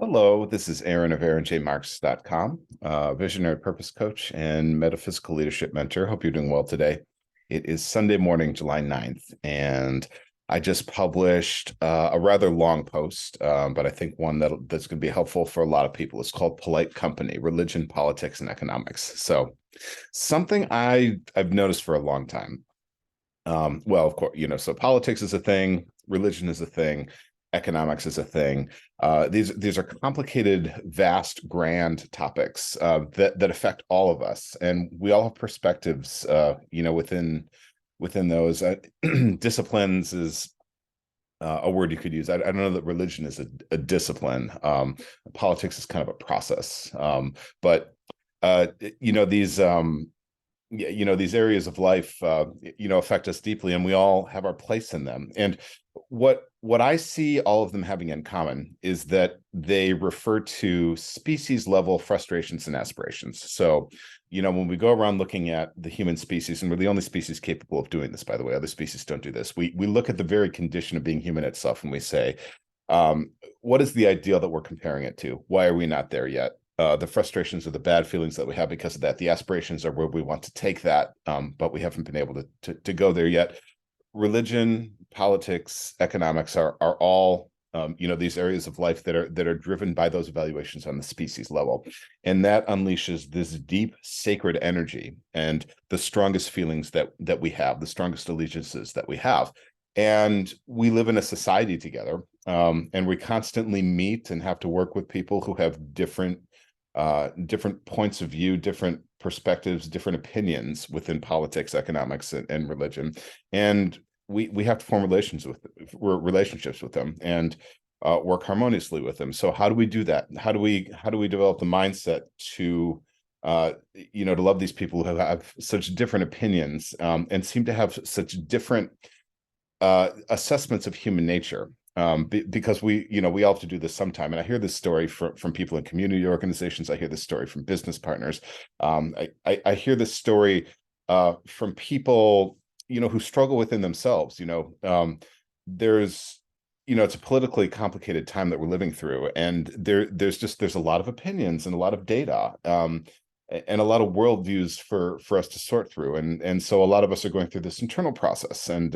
Hello, this is Aaron of aaronjmarks.com, visionary purpose coach and metaphysical leadership mentor. Hope you're doing well today. It is Sunday morning, July 9th, and I just published a rather long post, but I think one that's going to be helpful for a lot of people. It's called Polite Company, Religion, Politics, and Economics. So something I've noticed for a long time. Well, of course, so politics is a thing, religion is a thing, economics is a thing. These are complicated, vast, grand topics that affect all of us, and we all have perspectives. Within those disciplines is a word you could use. I don't know that religion is a discipline. Politics is kind of a process, but these. These areas of life, affect us deeply, and we all have our place in them. And what I see all of them having in common is that they refer to species level frustrations and aspirations. So, when we go around looking at the human species, and we're the only species capable of doing this, by the way, other species don't do this. We look at the very condition of being human itself, and we say, what is the ideal that we're comparing it to? Why are we not there yet? The frustrations or the bad feelings that we have because of that. The aspirations are where we want to take that, but we haven't been able to go there yet. Religion, politics, economics are all these areas of life that are driven by those evaluations on the species level, and that unleashes this deep sacred energy and the strongest feelings that we have, the strongest allegiances that we have. And we live in a society together, and we constantly meet and have to work with people who have different points of view, different perspectives, different opinions within politics, economics, and religion. And we have to form relationships with them and work harmoniously with them. So how do we do that? How do we develop the mindset to love these people who have such different opinions and seem to have such different assessments of human nature? Because we all have to do this sometime. And I hear this story from people in community organizations. I hear this story from business partners. I hear this story from people, who struggle within themselves. There's, it's a politically complicated time that we're living through. And there's a lot of opinions and a lot of data, and a lot of worldviews for us to sort through. And so a lot of us are going through this internal process and,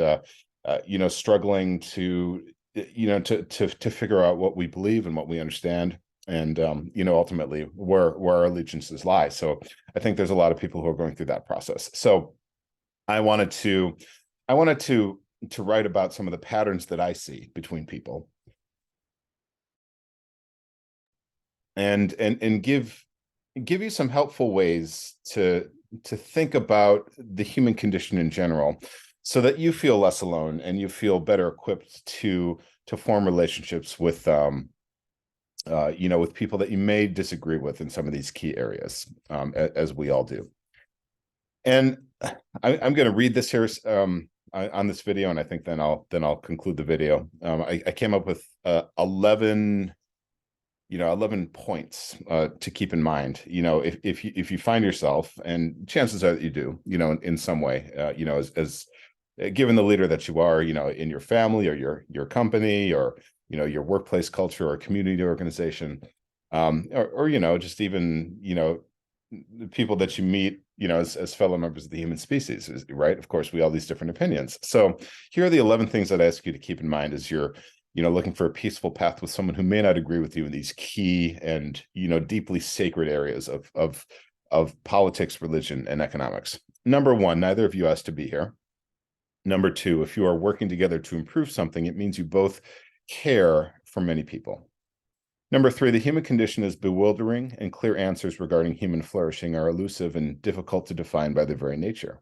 struggling to figure out what we believe and what we understand, and ultimately where our allegiances lie. So I think there's a lot of people who are going through that process. So I wanted to write about some of the patterns that I see between people, and give you some helpful ways to think about the human condition in general, so that you feel less alone and you feel better equipped to form relationships with with people that you may disagree with in some of these key areas, as we all do. And I'm going to read this here on this video, and I think then I'll conclude the video. I came up with 11 points to keep in mind. If you find yourself, and chances are that you do, in some way, as given the leader that you are, in your family or your company, or your workplace culture or community organization, or just even the people that you meet, as fellow members of the human species, right? Of course, we all have these different opinions. So here are the 11 things that I ask you to keep in mind as you're looking for a peaceful path with someone who may not agree with you in these key and deeply sacred areas of politics, religion, and economics. Number one, neither of you asked to be here. Number two, if you are working together to improve something, it means you both care for many people. Number three, the human condition is bewildering, and clear answers regarding human flourishing are elusive and difficult to define by their very nature.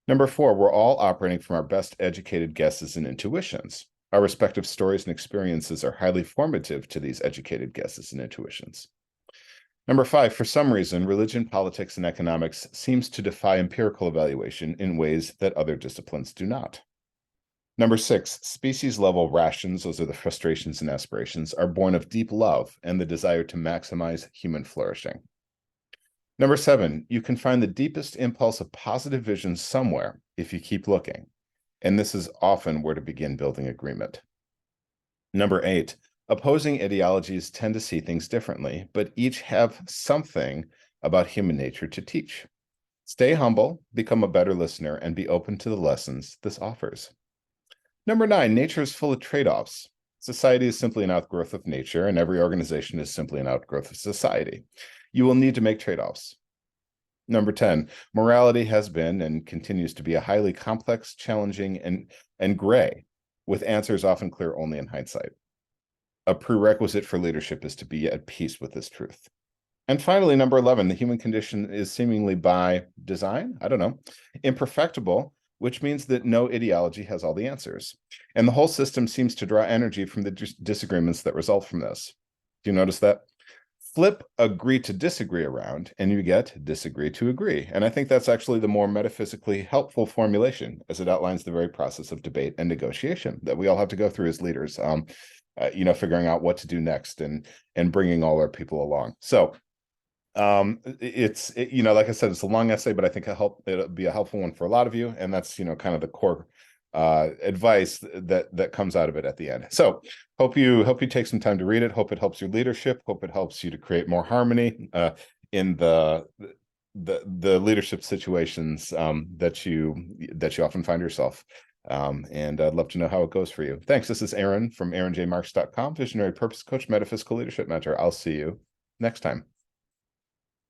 Number four, we're all operating from our best educated guesses and intuitions. Our respective stories and experiences are highly formative to these educated guesses and intuitions. Number five, for some reason, religion, politics, and economics seems to defy empirical evaluation in ways that other disciplines do not. Number six, species-level rations, those are the frustrations and aspirations, are born of deep love and the desire to maximize human flourishing. Number seven, you can find the deepest impulse of positive vision somewhere if you keep looking, and this is often where to begin building agreement. Number eight, Opposing ideologies tend to see things differently, but each have something about human nature to teach. Stay humble, become a better listener, and be open to the lessons this offers. Number 9, nature is full of trade-offs. Society is simply an outgrowth of nature, and every organization is simply an outgrowth of society. You will need to make trade-offs. Number 10, morality has been and continues to be a highly complex, challenging, and gray, with answers often clear only in hindsight. A prerequisite for leadership is to be at peace with this truth. And finally, number 11, the human condition is seemingly by design, I don't know, imperfectible, which means that no ideology has all the answers. And the whole system seems to draw energy from the disagreements that result from this. Do you notice that? Flip agree to disagree around, and you get disagree to agree. And I think that's actually the more metaphysically helpful formulation, as it outlines the very process of debate and negotiation that we all have to go through as leaders, figuring out what to do next and bringing all our people along. So like I said, it's a long essay, but I think it'll be a helpful one for a lot of you. And that's, kind of the core advice that comes out of it at the end. So hope you take some time to read it. Hope it helps your leadership. Hope it helps you to create more harmony in the leadership situations that you often find yourself. And I'd love to know how it goes for you. Thanks. This is Aaron from aaronjmarks.com, visionary purpose coach, metaphysical leadership mentor. I'll see you next time.